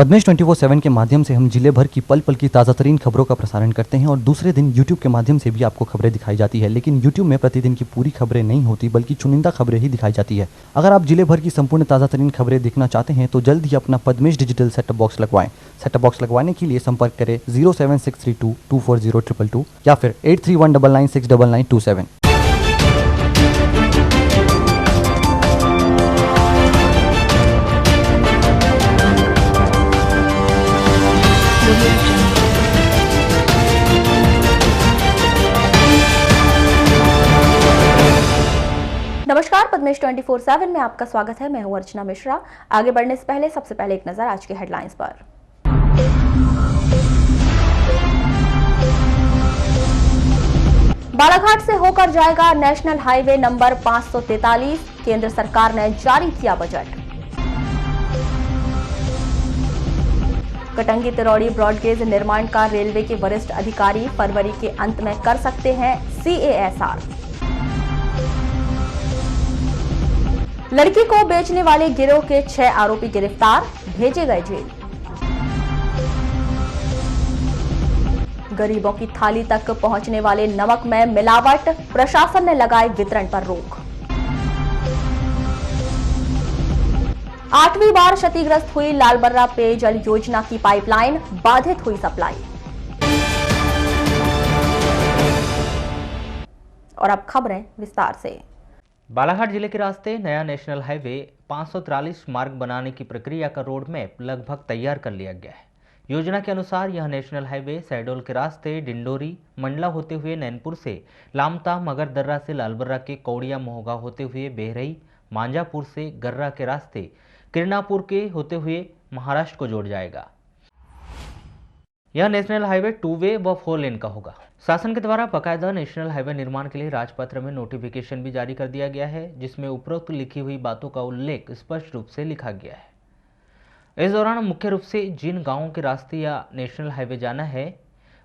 पद्मेश 24/7 के माध्यम से हम जिले भर की पल पल की ताज़ा तरीन खबरों का प्रसारण करते हैं और दूसरे दिन YouTube के माध्यम से भी आपको खबरें दिखाई जाती है। लेकिन YouTube में प्रतिदिन की पूरी खबरें नहीं होती बल्कि चुनिंदा खबरें ही दिखाई जाती है। अगर आप जिले भर की संपूर्ण ताज़ा तरीन खबरें देखना चाहते हैं तो जल्द ही अपना पद्मेश डिजिटल सेटअप बॉक्स लगवाएं। सेटअप बॉक्स लगवाने के लिए संपर्क करें 07632240222 या फिर 8319969927। नमस्कार, पद्मेश 24/7 में आपका स्वागत है। मैं हूं अर्चना मिश्रा। आगे बढ़ने से पहले सबसे पहले एक नजर आज के हेडलाइंस पर। बालाघाट से होकर जाएगा नेशनल हाईवे नंबर 543, केंद्र सरकार ने जारी किया बजट। कटंगी तिरौड़ी ब्रॉडगेज निर्माण का रेलवे के वरिष्ठ अधिकारी फरवरी के अंत में कर सकते हैं CASR। लड़की को बेचने वाले गिरोह के 6 आरोपी गिरफ्तार, भेजे गए जेल। गरीबों की थाली तक पहुंचने वाले नमक में मिलावट, प्रशासन ने लगाई वितरण पर रोक। 8वीं बार क्षतिग्रस्त हुई लालबर्रा पेयजल योजना की पाइपलाइन, बाधित हुई सप्लाई। और अब खबरें विस्तार से। बालाघाट जिले के रास्ते नया नेशनल हाईवे 543 मार्ग बनाने की प्रक्रिया का रोड मैप लगभग तैयार कर लिया गया है। योजना के अनुसार यह नेशनल हाईवे शहडोल के रास्ते डिंडोरी मंडला होते हुए नैनपुर से लामता, मगरदर्रा से लालबर्रा के कौड़िया मोहगा होते हुए बेहरई, मांजापुर से गर्रा के रास्ते किरनापुर के होते हुए महाराष्ट्र को जोड़ जाएगा। यह नेशनल हाईवे 2 वे व 4 लेन का होगा। शासन के द्वारा बाकायदा नेशनल हाईवे निर्माण के लिए राजपत्र में नोटिफिकेशन भी जारी कर दिया गया है, जिसमें उपरोक्त लिखी हुई बातों का उल्लेख स्पष्ट रूप से लिखा गया है। इस दौरान मुख्य रूप से जिन गांवों के रास्ते या नेशनल हाईवे जाना है,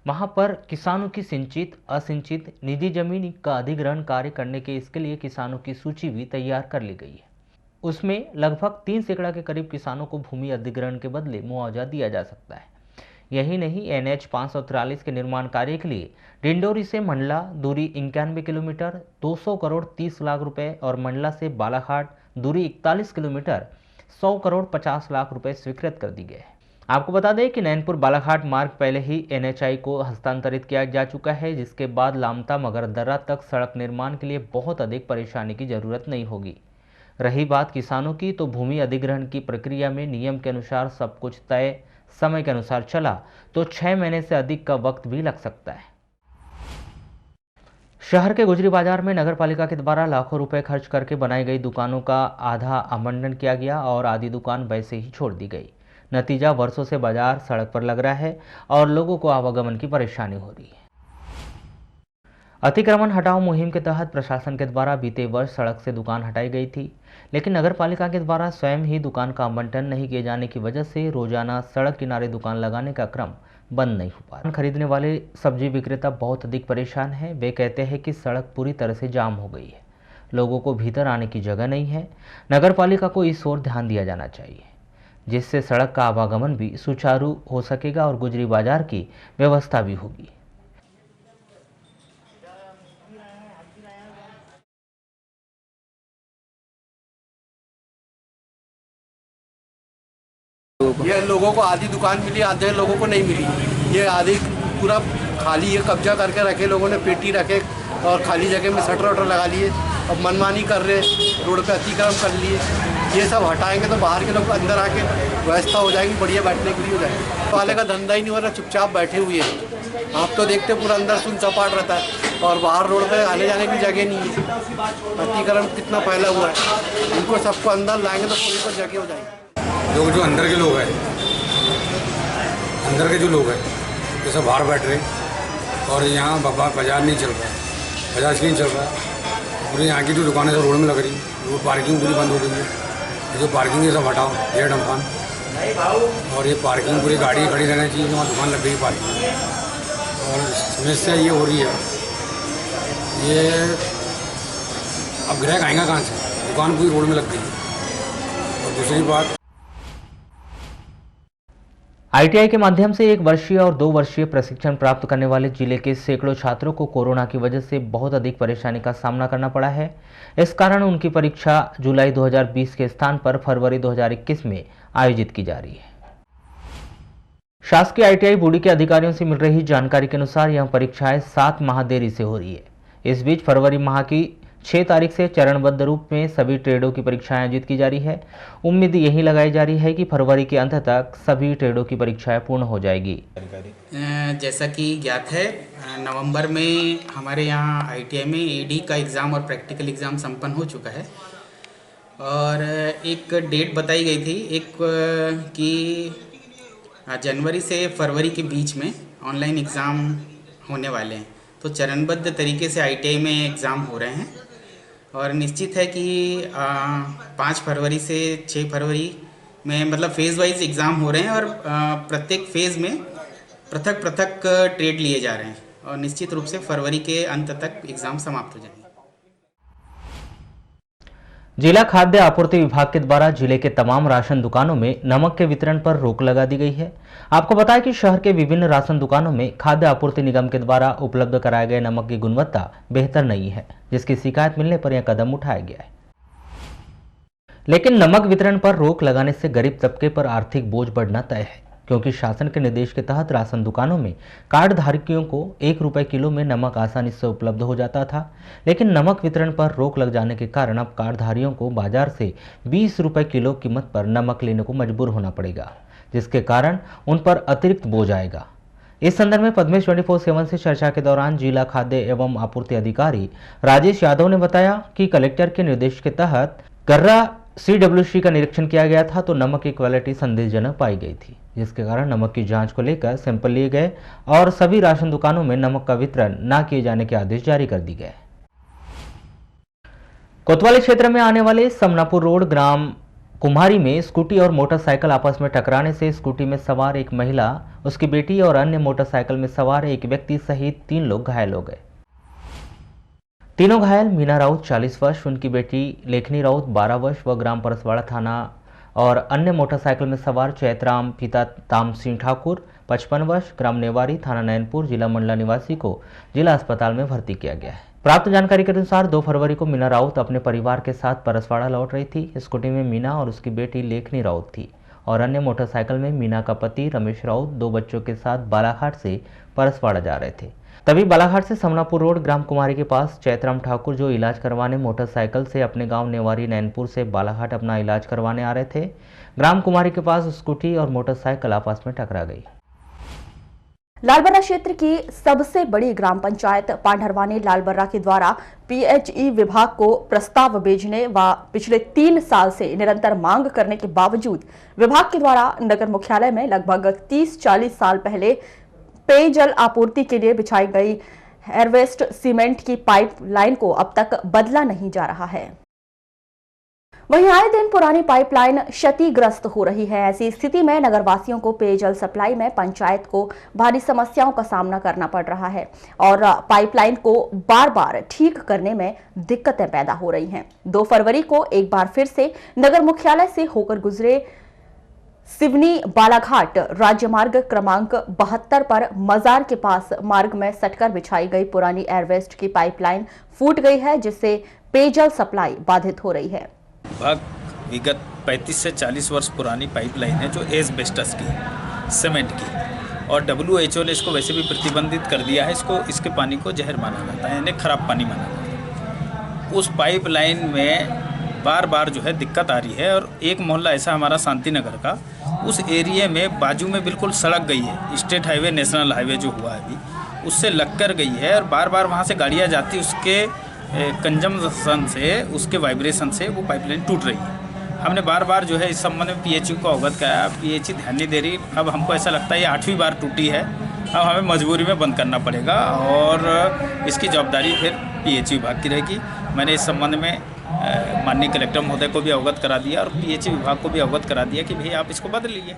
वहां पर किसानों की सिंचित, असिंचित, निजी जमीन का अधिग्रहण कार्य करने के इसके लिए किसानों की सूची भी तैयार कर ली गई है। उसमें लगभग 3 सैकड़ा के करीब किसानों को भूमि अधिग्रहण के बदले मुआवजा दिया जा सकता है। यही नहीं, NH 543 के निर्माण कार्य के लिए डिंडोरी से मंडला दूरी 91 किलोमीटर 200 करोड़ 30 लाख रुपए और मंडला से बालाघाट दूरी 41 किलोमीटर 100 करोड़ 50 लाख रुपए स्वीकृत कर दी गए हैं। आपको बता दें कि नैनपुर बालाघाट मार्ग पहले ही NHI को हस्तांतरित किया जा चुका है, जिसके बाद लामता मगरदर्रा तक सड़क निर्माण के लिए बहुत अधिक परेशानी की जरूरत नहीं होगी। रही बात किसानों की, तो भूमि अधिग्रहण की प्रक्रिया में नियम के अनुसार सब कुछ तय समय के अनुसार चला तो 6 महीने से अधिक का वक्त भी लग सकता है। शहर के गुजरी बाजार में नगर पालिका के द्वारा लाखों रुपए खर्च करके बनाई गई दुकानों का आधा आवंटन किया गया और आधी दुकान वैसे ही छोड़ दी गई। नतीजा, वर्षों से बाजार सड़क पर लग रहा है और लोगों को आवागमन की परेशानी हो रही है। अतिक्रमण हटाओ मुहिम के तहत प्रशासन के द्वारा बीते वर्ष सड़क से दुकान हटाई गई थी, लेकिन नगर पालिका के द्वारा स्वयं ही दुकान का आवंटन नहीं किए जाने की वजह से रोजाना सड़क किनारे दुकान लगाने का क्रम बंद नहीं हो पा रहा। खरीदने वाले सब्जी विक्रेता बहुत अधिक परेशान हैं। वे कहते हैं कि सड़क पूरी तरह से जाम हो गई है, लोगों को भीतर आने की जगह नहीं है। नगर पालिका को इस ओर ध्यान दिया जाना चाहिए, जिससे सड़क का आवागमन भी सुचारू हो सकेगा और गुजरी बाजार की व्यवस्था भी होगी। ये लोगों को आधी दुकान मिली, आधे लोगों को नहीं मिली। ये आधी पूरा खाली, ये कब्जा करके रखे लोगों ने, पेटी रखे और खाली जगह में शटर वटर लगा लिए और मनमानी कर रहे, रोड पे अतिक्रमण कर लिए। ये सब हटाएंगे तो बाहर के लोग अंदर आके व्यवस्था हो जाएगी, बढ़िया बैठने के लिए हो जाएगी। वाले का धंधा ही नहीं हो रहा, चुपचाप बैठे हुए हैं। आप तो देखते पूरा अंदर सुन सपाट रहता है और बाहर रोड पे आने जाने की जगह नहीं है। अतिक्रमण कितना फैला हुआ है, इनको सबको अंदर लाएंगे तो पूरी पर जगह हो जाएगी। जो अंदर के लोग हैं, अंदर के जो लोग हैं ये सब बाहर बैठ रहे और यहाँ बाजार नहीं चल रहा है, बाजार इसलिए नहीं चल रहा है। पूरी यहाँ की जो दुकानें सब रोड में लग रही, रोड पार्किंग पूरी बंद हो गई है। जो पार्किंग ये सब हटाओ, ये डंपान और ये पार्किंग पूरी गाड़ी खड़ी रहना चाहिए, वहाँ दुकान लग गई पार्किंग। और समस्या ये हो रही है, ये अब ग्राहक आएगा कहाँ से, दुकान पूरी रोड में लग गई। और दूसरी बात, आईटीआई के माध्यम से 1 वर्षीय और 2 वर्षीय प्रशिक्षण प्राप्त करने वाले जिले के सैकड़ों छात्रों को कोरोना की वजह से बहुत अधिक परेशानी का सामना करना पड़ा है। इस कारण उनकी परीक्षा जुलाई 2020 के स्थान पर फरवरी 2021 में आयोजित की जा रही है। शासकीय आईटीआई बूडी के अधिकारियों से मिल रही जानकारी के अनुसार यह परीक्षाएं 7 माह देरी से हो रही है। इस बीच फरवरी माह की 6 तारीख से चरणबद्ध रूप में सभी ट्रेडों की परीक्षाएं आयोजित की जा रही है। उम्मीद यही लगाई जा रही है कि फरवरी के अंत तक सभी ट्रेडों की परीक्षाएं पूर्ण हो जाएगी। जैसा कि ज्ञात है, नवंबर में हमारे यहाँ आईटीआई में ईडी का एग्ज़ाम और प्रैक्टिकल एग्ज़ाम संपन्न हो चुका है और एक डेट बताई गई थी कि जनवरी से फरवरी के बीच में ऑनलाइन एग्ज़ाम होने वाले हैं। तो चरणबद्ध तरीके से आईटीआई में एग्ज़ाम हो रहे हैं और निश्चित है कि 5 फरवरी से 6 फरवरी में मतलब फेज़ वाइज एग्ज़ाम हो रहे हैं और प्रत्येक फेज़ में पृथक पृथक ट्रेड लिए जा रहे हैं और निश्चित रूप से फरवरी के अंत तक एग्ज़ाम समाप्त हो जाएंगे। जिला खाद्य आपूर्ति विभाग के द्वारा जिले के तमाम राशन दुकानों में नमक के वितरण पर रोक लगा दी गई है। आपको बताएं कि शहर के विभिन्न राशन दुकानों में खाद्य आपूर्ति निगम के द्वारा उपलब्ध कराए गए नमक की गुणवत्ता बेहतर नहीं है, जिसकी शिकायत मिलने पर यह कदम उठाया गया है। लेकिन नमक वितरण पर रोक लगाने से गरीब तबके पर आर्थिक बोझ बढ़ना तय है, क्योंकि शासन के निर्देश के तहत राशन दुकानों में कार्ड धारकियों को 1 रुपये किलो में नमक आसानी से उपलब्ध हो जाता था। लेकिन नमक वितरण पर रोक लग जाने के कारण अब कार्डधारियों को बाजार से 20 रुपये किलो कीमत पर नमक लेने को मजबूर होना पड़ेगा, जिसके कारण उन पर अतिरिक्त बोझ आएगा। इस संदर्भ में पद्मेश 24/7 से चर्चा के दौरान जिला खाद्य एवं आपूर्ति अधिकारी राजेश यादव ने बताया कि कलेक्टर के निर्देश के तहत कर्रा CWC का निरीक्षण किया गया था तो नमक की क्वालिटी संदेहजनक पाई गई थी, जिसके कारण नमक की जांच को लेकर सैंपल लिए गए और सभी राशन दुकानों में नमक का वितरण न किए जाने के आदेश जारी कर दिए गए। कोतवाली क्षेत्र में आने वाले समनापुर रोड ग्राम कुम्हारी में स्कूटी और मोटरसाइकिल आपस में टकराने से स्कूटी में सवार एक महिला, उसकी बेटी और अन्य मोटरसाइकिल में सवार एक व्यक्ति सहित 3 लोग घायल हो गए। तीनों घायल मीना राउत 40 वर्ष, उनकी बेटी लेखनी राउत 12 वर्ष व ग्राम परसवाड़ा थाना और अन्य मोटरसाइकिल में सवार चैतराम पिता ताम सिंह ठाकुर 55 वर्ष, ग्राम नेवारी थाना नैनपुर जिला मंडला निवासी को जिला अस्पताल में भर्ती किया गया है। प्राप्त जानकारी के अनुसार 2 फरवरी को मीना राउत अपने परिवार के साथ परसवाड़ा लौट रही थी। स्कूटी में मीना और उसकी बेटी लेखनी राउत थी और अन्य मोटरसाइकिल में मीना का पति रमेश राउत 2 बच्चों के साथ बालाघाट से परसवाड़ा जा रहे थे। तभी बालाघाट से समनापुर रोड ग्राम कुमारी के पास चैतराम ठाकुर, जो इलाज करवाने मोटरसाइकिल से अपने गांव नेवारी नैनपुर से बालाघाट अपना इलाज करवाने आ रहे थे, ग्राम कुमारी के पास स्कूटी और मोटरसाइकिल आपस में टकरा गई। लालबर्रा क्षेत्र की सबसे बड़ी ग्राम पंचायत पांढरवा ने लालबर्रा के द्वारा PHE विभाग को प्रस्ताव भेजने व पिछले 3 साल से निरंतर मांग करने के बावजूद विभाग के द्वारा नगर मुख्यालय में लगभग 30-40 साल पहले पेयजल आपूर्ति के लिए बिछाई गई हेरवेस्ट सीमेंट की पाइप लाइन को अब तक बदला नहीं जा रहा है। वहीं आए दिन पुरानी पाइपलाइन क्षतिग्रस्त हो रही है। ऐसी स्थिति में नगरवासियों को पेयजल सप्लाई में पंचायत को भारी समस्याओं का सामना करना पड़ रहा है और पाइपलाइन को बार बार ठीक करने में दिक्कतें पैदा हो रही हैं। 2 फरवरी को एक बार फिर से नगर मुख्यालय से होकर गुजरे सिवनी बालाघाट राज्य मार्ग क्रमांक 72 पर मजार के पास मार्ग में सटकर बिछाई गई पुरानी एयरवेस्ट की पाइपलाइन फूट गई है, जिससे पेयजल सप्लाई बाधित हो रही है। विगत 35 से 40 वर्ष पुरानी पाइपलाइन है जो एस्बेस्टस की सीमेंट की, और WHO ने इसको वैसे भी प्रतिबंधित कर दिया है। इसके पानी को जहर माना जाता है, यानी खराब पानी माना जाता है। उस पाइपलाइन में बार बार जो है दिक्कत आ रही है और एक मोहल्ला ऐसा हमारा शांति नगर का, उस एरिया में बाजू में बिल्कुल सड़क गई है, स्टेट हाईवे नेशनल हाईवे जो हुआ है अभी उससे लग कर गई है और बार बार वहाँ से गाड़ियाँ जाती, उसके कंजम्पशन से, उसके वाइब्रेशन से वो पाइपलाइन टूट रही है। हमने बार बार जो है इस संबंध में PHE को अवगत कराया, PHE ध्यान नहीं दे रही। अब हमको ऐसा लगता है ये 8वीं बार टूटी है, अब हमें मजबूरी में बंद करना पड़ेगा और इसकी जवाबदारी फिर PHE विभाग की रहेगी। मैंने इस संबंध में माननीय कलेक्टर महोदय को भी अवगत करा दिया और PHE विभाग को भी अवगत करा दिया कि भाई आप इसको बदल लीजिए।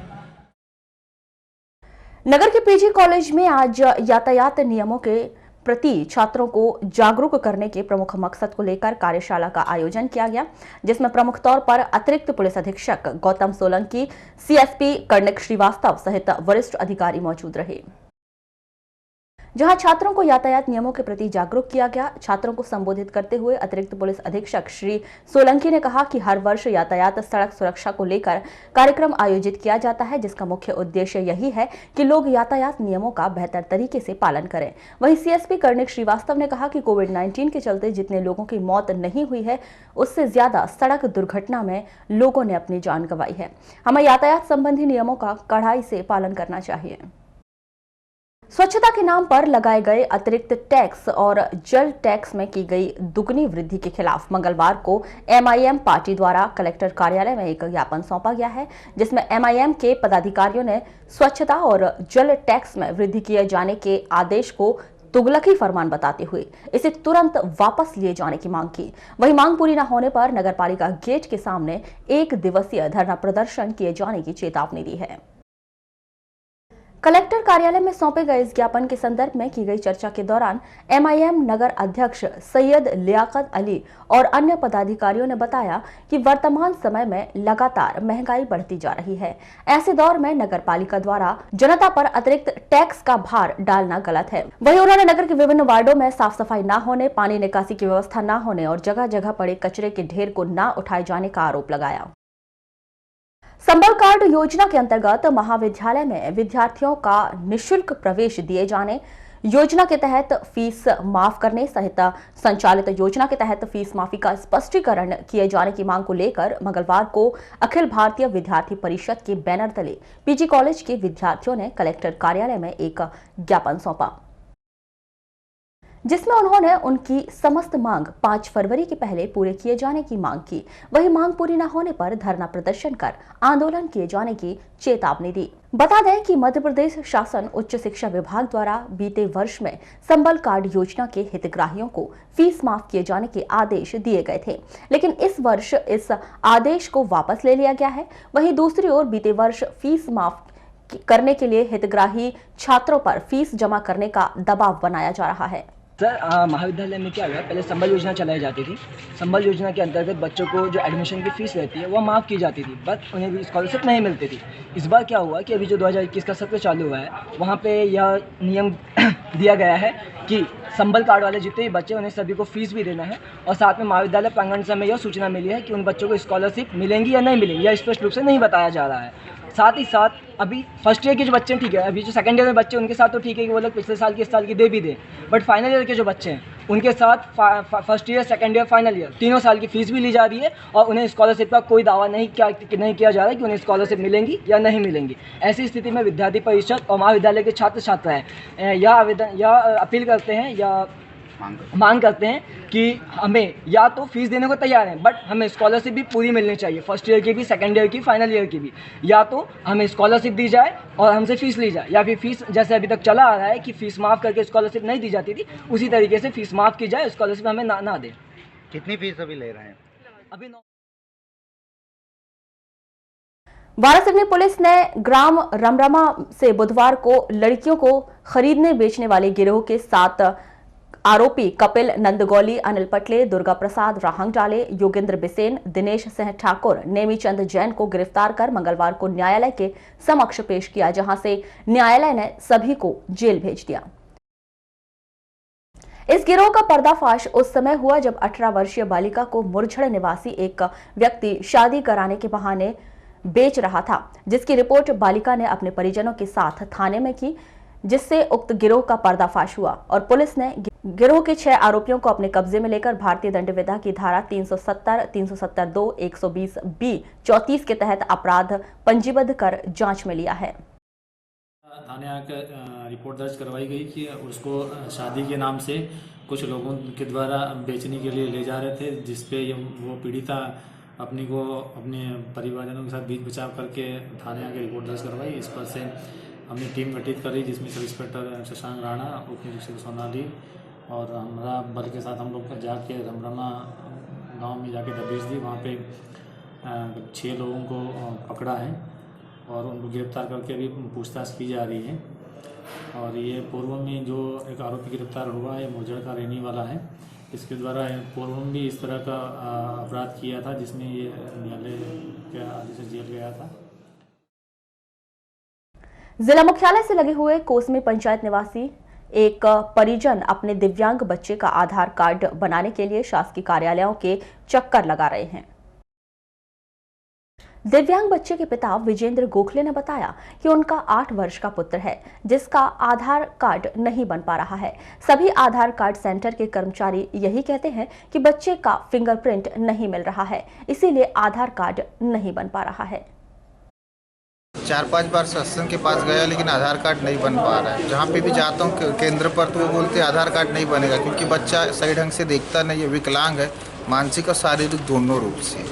नगर के PG कॉलेज में आज यातायात नियमों के प्रति छात्रों को जागरूक करने के प्रमुख मकसद को लेकर कार्यशाला का आयोजन किया गया, जिसमें प्रमुख तौर पर अतिरिक्त पुलिस अधीक्षक गौतम सोलंकी, सीएसपी कर्णिक श्रीवास्तव सहित वरिष्ठ अधिकारी मौजूद रहे। जहां छात्रों को यातायात नियमों के प्रति जागरूक किया गया। छात्रों को संबोधित करते हुए अतिरिक्त पुलिस अधीक्षक श्री सोलंकी ने कहा कि हर वर्ष यातायात सड़क सुरक्षा को लेकर कार्यक्रम आयोजित किया जाता है, जिसका मुख्य उद्देश्य यही है कि लोग यातायात नियमों का बेहतर तरीके से पालन करें। वहीं सीएसपी कर्णिक श्रीवास्तव ने कहा कि कोविड-19 के चलते जितने लोगों की मौत नहीं हुई है, उससे ज्यादा सड़क दुर्घटना में लोगों ने अपनी जान गंवाई है। हमें यातायात संबंधी नियमों का कड़ाई से पालन करना चाहिए। स्वच्छता के नाम पर लगाए गए अतिरिक्त टैक्स और जल टैक्स में की गई दुगनी वृद्धि के खिलाफ मंगलवार को एमआईएम पार्टी द्वारा कलेक्टर कार्यालय में एक ज्ञापन सौंपा गया है, जिसमें एमआईएम के पदाधिकारियों ने स्वच्छता और जल टैक्स में वृद्धि किए जाने के आदेश को तुगलकी फरमान बताते हुए इसे तुरंत वापस लिए जाने की मांग की। वही मांग पूरी न होने पर नगरपालिका गेट के सामने 1 दिवसीय धरना प्रदर्शन किए जाने की चेतावनी दी है। कलेक्टर कार्यालय में सौंपे गए इस ज्ञापन के संदर्भ में की गई चर्चा के दौरान एमआईएम नगर अध्यक्ष सैयद लियाकत अली और अन्य पदाधिकारियों ने बताया कि वर्तमान समय में लगातार महंगाई बढ़ती जा रही है। ऐसे दौर में नगरपालिका द्वारा जनता पर अतिरिक्त टैक्स का भार डालना गलत है। वहीं उन्होंने नगर के विभिन्न वार्डों में साफ सफाई न होने, पानी निकासी की व्यवस्था न होने और जगह जगह पड़े कचरे के ढेर को न उठाए जाने का आरोप लगाया। संबल कार्ड योजना के अंतर्गत महाविद्यालय में विद्यार्थियों का निःशुल्क प्रवेश दिए जाने, योजना के तहत फीस माफ करने सहित संचालित योजना के तहत फीस माफी का स्पष्टीकरण किए जाने की मांग को लेकर मंगलवार को अखिल भारतीय विद्यार्थी परिषद के बैनर तले पीजी कॉलेज के विद्यार्थियों ने कलेक्टर कार्यालय में एक ज्ञापन सौंपा, जिसमें उन्होंने उनकी समस्त मांग 5 फरवरी के पहले पूरे किए जाने की मांग की। वही मांग पूरी न होने पर धरना प्रदर्शन कर आंदोलन किए जाने की चेतावनी दी। बता दें कि मध्य प्रदेश शासन उच्च शिक्षा विभाग द्वारा बीते वर्ष में संबल कार्ड योजना के हितग्राहियों को फीस माफ किए जाने के आदेश दिए गए थे, लेकिन इस वर्ष इस आदेश को वापस ले लिया गया है। वहीं दूसरी ओर बीते वर्ष फीस माफ करने के लिए हितग्राही छात्रों पर फीस जमा करने का दबाव बनाया जा रहा है। सर, महाविद्यालय में क्या हुआ, पहले संबल योजना चलाई जाती थी। संबल योजना के अंतर्गत बच्चों को जो एडमिशन की फ़ीस रहती है वो माफ़ की जाती थी, बट उन्हें भी स्कॉलरशिप नहीं मिलती थी। इस बार क्या हुआ कि अभी जो 2021 का सत्र चालू हुआ है, वहाँ पे यह नियम दिया गया है कि संबल कार्ड वाले जितने भी बच्चे उन्हें सभी को फीस भी देना है, और साथ में महाविद्यालय प्रांगण से हमें यह सूचना मिली है कि उन बच्चों को स्कॉलरशिप मिलेंगी या नहीं मिलेंगी, यह स्पष्ट रूप से नहीं बताया जा रहा है। साथ ही साथ अभी फर्स्ट ईयर के जो बच्चे हैं, ठीक है, अभी जो सेकंड ईयर में बच्चे उनके साथ तो ठीक है कि वो लोग पिछले साल की इस साल की दे भी दें, बट फाइनल ईयर के जो बच्चे हैं उनके साथ first year, second year, final year तीनों साल की फीस भी ली जा रही है, और उन्हें स्कॉलरशिप का कोई दावा नहीं किया जा रहा है कि उन्हें स्कॉलरशिप मिलेंगी या नहीं मिलेंगी। ऐसी स्थिति में विद्यार्थी परिषद और महाविद्यालय के छात्र छात्राएँ यह अपील करते हैं या मांग करते हैं कि हमें या तो फीस देने को तैयार हैं, बट हमें स्कॉलरशिप भी पूरी मिलनी चाहिए, फर्स्ट ईयर की भी, सेकंड ईयर की, फाइनल ईयर की भी। या तो हमें स्कॉलरशिप दी जाए और हमसे फ़ीस ली जाए, या फिर फीस जैसे अभी तक चला आ रहा है कि फ़ीस माफ़ करके स्कॉलरशिप नहीं दी जाती थी, उसी तरीके से फ़ीस माफ़ की जाए, स्कॉलरशिप हमें ना दें। कितनी फीस अभी ले रहे हैं? अभी वारासिवनी पुलिस ने ग्राम रमरमा से बुधवार को लड़कियों को खरीदने बेचने वाले गिरोह के 7 आरोपी कपिल नंदगौली, अनिल पटले, दुर्गा प्रसाद राहंगडाले, योगेंद्र बिसेन, दिनेश सिंह ठाकुर, नेमीचंद जैन को गिरफ्तार कर मंगलवार को न्यायालय के समक्ष पेश किया, जहां से न्यायालय ने सभी को जेल भेज दिया। इस गिरोह का पर्दाफाश उस समय हुआ जब 18 वर्षीय बालिका को मुरझड़ निवासी एक व्यक्ति शादी कराने के बहाने बेच रहा था, जिसकी रिपोर्ट बालिका ने अपने परिजनों के साथ थाने में की, जिससे उक्त गिरोह का पर्दाफाश हुआ और पुलिस ने गिरोह के 6 आरोपियों को अपने कब्जे में लेकर भारतीय दंड विधा की धारा 370, 370(2), 120(b), 34 के तहत अपराध पंजीबद्ध कर जांच में लिया है। थाने आकर रिपोर्ट दर्ज करवाई गई कि उसको शादी के नाम से कुछ लोगों के द्वारा बेचने के लिए ले जा रहे थे, जिसपे वो पीड़िता अपने परिवारजनों के साथ बीच बचाव करके थाने आकर रिपोर्ट दर्ज करवाई। इस पर से हमने टीम गठित करी, जिसमें सब इंस्पेक्टर शशांक राणा, उप निरीक्षक सोनाली और हमारा बल के साथ हम लोग जाके रमरमा गांव में जाके दबिश दी। वहाँ पे 6 लोगों को पकड़ा है और उनको गिरफ्तार करके अभी पूछताछ की जा रही है। और ये पूर्व में जो एक आरोपी गिरफ्तार हुआ है मुरजड़ का रहने वाला है। इसके द्वारा पूर्व में भी इस तरह का अपराध किया था जिसमें ये न्यायालय के आदेश से जेल गया था। जिला मुख्यालय से लगे हुए कोसमी पंचायत निवासी एक परिजन अपने दिव्यांग बच्चे का आधार कार्ड बनाने के लिए शासकीय कार्यालयों के चक्कर लगा रहे हैं। दिव्यांग बच्चे के पिता विजेंद्र गोखले ने बताया कि उनका 8 वर्ष का पुत्र है जिसका आधार कार्ड नहीं बन पा रहा है। सभी आधार कार्ड सेंटर के कर्मचारी यही कहते हैं कि बच्चे का फिंगरप्रिंट नहीं मिल रहा है, इसीलिए आधार कार्ड नहीं बन पा रहा है। 4-5 बार शासन के पास गया लेकिन आधार कार्ड नहीं बन पा रहा है। जहाँ पे भी जाता हूँ केंद्र पर तो वो बोलते हैं आधार कार्ड नहीं बनेगा क्योंकि बच्चा सही ढंग से देखता नहीं है, विकलांग है, मानसिक और शारीरिक दोनों रूप से।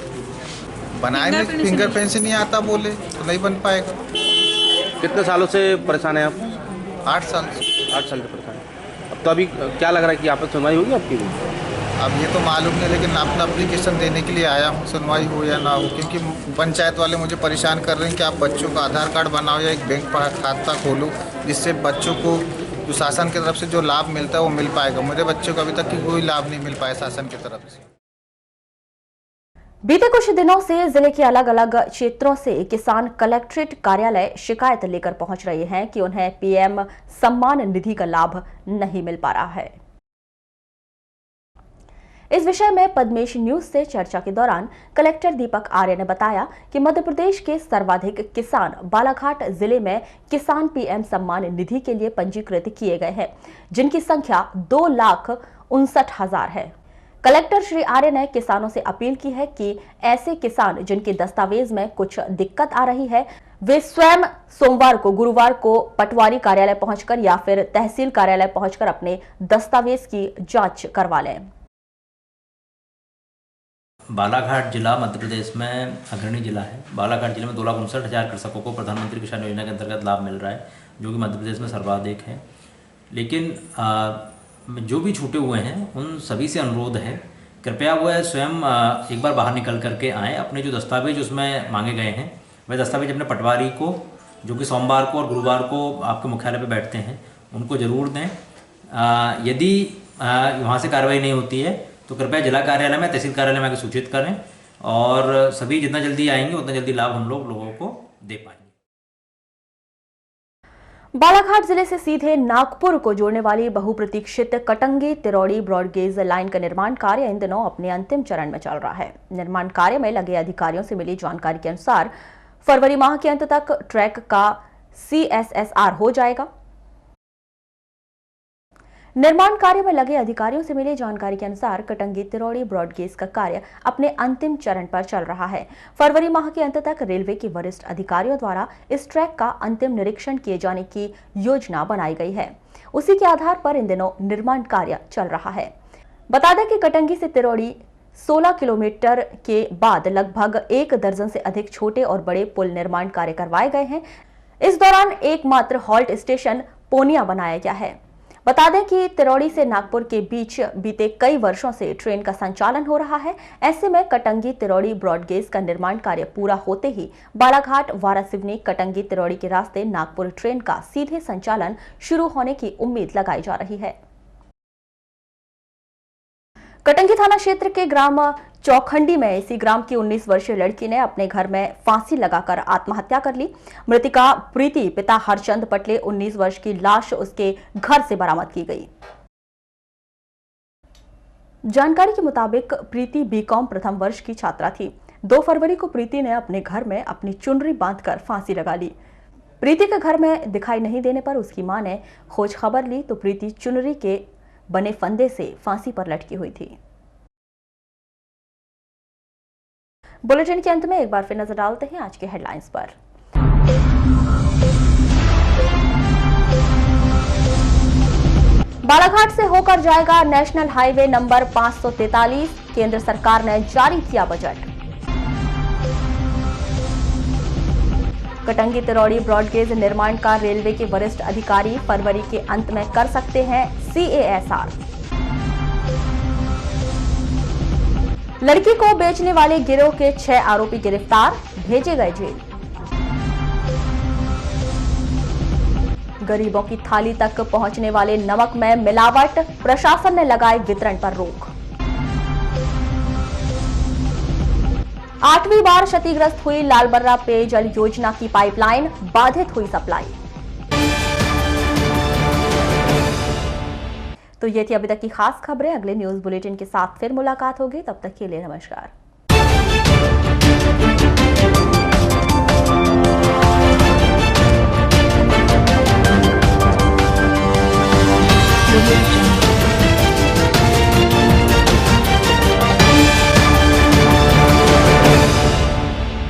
बनाए में फिंगरप्रिंट से नहीं आता बोले तो नहीं बन पाएगा। कितने सालों से परेशान हैं आप? 8 साल से। 8 साल से परेशान हैं। अब तो अभी क्या लग रहा है कि यहाँ पर सुनवाई होगी आपकी भी? अब ये तो मालूम नहीं, लेकिन अपना एप्लीकेशन देने के लिए आया हूँ, सुनवाई हो या ना हो, क्योंकि पंचायत वाले मुझे परेशान कर रहे हैं कि आप बच्चों का आधार कार्ड बनाओ या एक बैंक खाता खोलो जिससे बच्चों को जो शासन की तरफ से जो लाभ मिलता है वो मिल पाएगा। मुझे बच्चों को अभी तक कोई लाभ नहीं मिल पाया शासन की तरफ से। बीते कुछ दिनों से जिले के अलग अलग क्षेत्रों से किसान कलेक्ट्रेट कार्यालय शिकायत लेकर पहुंच रहे हैं कि उन्हें पीएम सम्मान निधि का लाभ नहीं मिल पा रहा है। इस विषय में पद्मेश न्यूज से चर्चा के दौरान कलेक्टर दीपक आर्य ने बताया कि मध्य प्रदेश के सर्वाधिक किसान बालाघाट जिले में किसान पीएम सम्मान निधि के लिए पंजीकृत किए गए हैं, जिनकी संख्या 2,59,000 है। कलेक्टर श्री आर्य ने किसानों से अपील की है कि ऐसे किसान जिनके दस्तावेज में कुछ दिक्कत आ रही है वे स्वयं सोमवार को गुरुवार को पटवारी कार्यालय पहुंचकर या फिर तहसील कार्यालय पहुंचकर अपने दस्तावेज की जांच करवा लें। बालाघाट जिला मध्य प्रदेश में अग्रणी जिला है। बालाघाट जिले में 2,59,000 कृषकों को प्रधानमंत्री किसान योजना के अंतर्गत लाभ मिल रहा है, जो कि मध्य प्रदेश में सर्वाधिक है। लेकिन जो भी छूटे हुए हैं उन सभी से अनुरोध है, कृपया वह स्वयं एक बार बाहर निकल करके आएँ। अपने जो दस्तावेज उसमें मांगे गए हैं वह दस्तावेज अपने पटवारी को, जो कि सोमवार को और गुरुवार को आपके मुख्यालय पर बैठते हैं, उनको ज़रूर दें। यदि वहाँ से कार्रवाई नहीं होती है तो कृपया जिला कार्यालय में, तहसील कार्यालय में आकर सूचित करें और सभी जितना जल्दी आएंगे उतना जल्दी लाभ हम लोगों को दे पाएंगे। बालाघाट जिले से सीधे नागपुर को जोड़ने वाली बहुप्रतीक्षित कटंगी तिरौड़ी ब्रॉडगेज लाइन का निर्माण कार्य इन दिनों अपने अंतिम चरण में चल रहा है। निर्माण कार्य में लगे अधिकारियों से मिली जानकारी के अनुसार फरवरी माह के अंत तक ट्रैक का CSSR हो जाएगा। निर्माण कार्य में लगे अधिकारियों से मिली जानकारी के अनुसार कटंगी तिरौड़ी ब्रॉडगेज का कार्य अपने अंतिम चरण पर चल रहा है। फरवरी माह के अंत तक रेलवे के वरिष्ठ अधिकारियों द्वारा इस ट्रैक का अंतिम निरीक्षण किए जाने की योजना बनाई गई है। उसी के आधार पर इन दिनों निर्माण कार्य चल रहा है। बता दें कि कटंगी से तिरौड़ी 16 किलोमीटर के बाद लगभग 1 दर्जन से अधिक छोटे और बड़े पुल निर्माण कार्य करवाए गए हैं। इस दौरान एकमात्र हॉल्ट स्टेशन पोनिया बनाया गया है। बता दें कि तिरौड़ी से नागपुर के बीच बीते कई वर्षों से ट्रेन का संचालन हो रहा है। ऐसे में कटंगी तिरौड़ी ब्रॉडगेज का निर्माण कार्य पूरा होते ही बालाघाट वारासिवनी कटंगी तिरौड़ी के रास्ते नागपुर ट्रेन का सीधे संचालन शुरू होने की उम्मीद लगाई जा रही है। कटंगी थाना क्षेत्र के ग्राम चौखंडी में इसी ग्राम की 19 वर्षीय लड़की ने अपने घर में फांसी लगाकर आत्महत्या कर ली। मृतिका प्रीति पिता हरचंद पटले 19 वर्ष की लाश उसके घर से बरामद की गई। जानकारी के मुताबिक प्रीति बीकॉम प्रथम वर्ष की छात्रा थी। 2 फरवरी को प्रीति ने अपने घर में अपनी चुनरी बांधकर फांसी लगा ली। प्रीति के घर में दिखाई नहीं देने पर उसकी मां ने खोज खबर ली तो प्रीति चुनरी के बने फंदे से फांसी पर लटकी हुई थी। बुलेटिन के अंत में एक बार फिर नजर डालते हैं आज के हेडलाइंस पर। बालाघाट से होकर जाएगा नेशनल हाईवे नंबर 543, केंद्र सरकार ने जारी किया बजट। कटंगी तिरौड़ी ब्रॉडगेज निर्माण का रेलवे के वरिष्ठ अधिकारी फरवरी के अंत में कर सकते हैं CASR। लड़की को बेचने वाले गिरोह के 6 आरोपी गिरफ्तार, भेजे गए जेल। गरीबों की थाली तक पहुंचने वाले नमक में मिलावट, प्रशासन ने लगाए वितरण पर रोक। 8वीं बार क्षतिग्रस्त हुई लालबर्रा पेयजल योजना की पाइपलाइन, बाधित हुई सप्लाई। तो ये थी अभी तक की खास खबरें। अगले न्यूज बुलेटिन के साथ फिर मुलाकात होगी, तब तक के लिए नमस्कार।